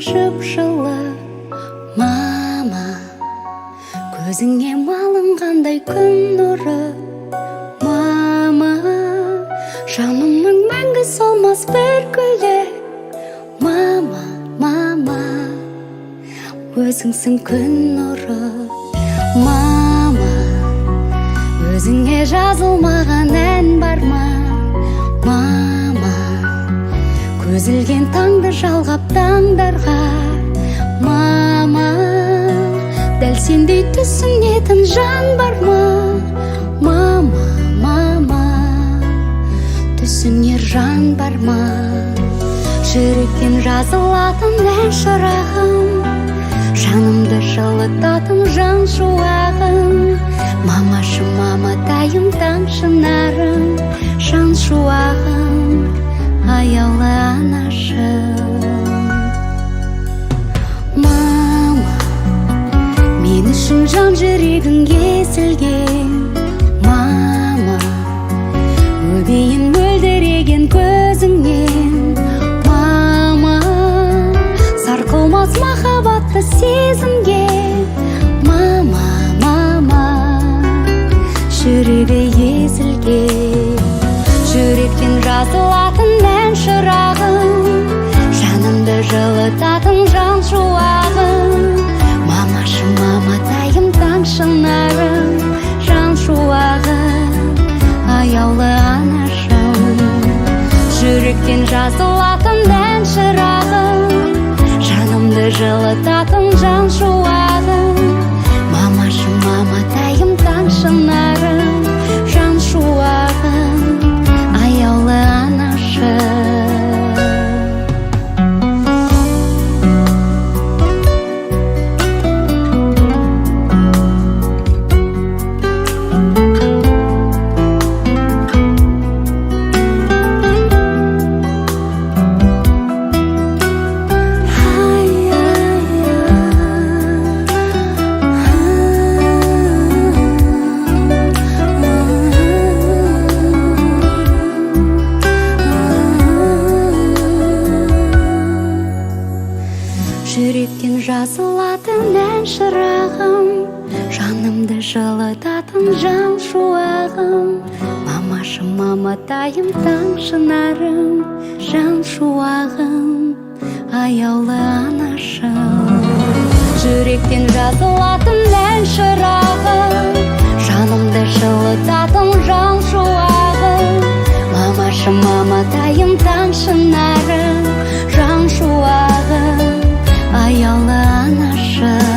жып-жылы. Мама, көзіңе малынғандай күн нұры. Мама, жанымның мәңгі солмас бір гүлі. Мама, мама, өзіңсің күн нұры. Мама, өзіңе жазылмаған ән бар ма? Мама, көзілген таңды жалғап таңдарға. Мама, дәл сендей түсінетін жан бар ма? Мама, мама, түсінер жан бар ма? Жүректен жазылатын ән шырағым, жанымды жылытатын жан шуағым. Мамашы, маматайым, таң шынарым, жан шуағым, аяулы анашым. Мама, мен үшін жан жүрегің езілген. Мама, өбейін мөлдіреген көзіңнен. Мама, сарқылмас махаббатты сезімге. Мама, мама, жүрегі езілген. Жүректен жазылатын ән шырағым, жанымды жылытатын жан шуағым. Мамашы, маматайым, таң шынарым, жан шуағым, аяулы анашым. Жүректен жазылатын ән шырағым, жанымды жылытатын жан шуағым. Мамашы, маматайым, таң шынарым, жан шуағым, аяулы анашым. Жүректен жазылатын ән шырағым, жанымды жылытатын жан шуағым. Мамашы, маматайым, таң шынарым, жан шуағым, аяулы анашым. Жүректен жазылатын ән шырағым, жанымды жылытатын жан шуағым. Мамашы, маматайым, таң шынарым, жан шуағым, аяулы анашым.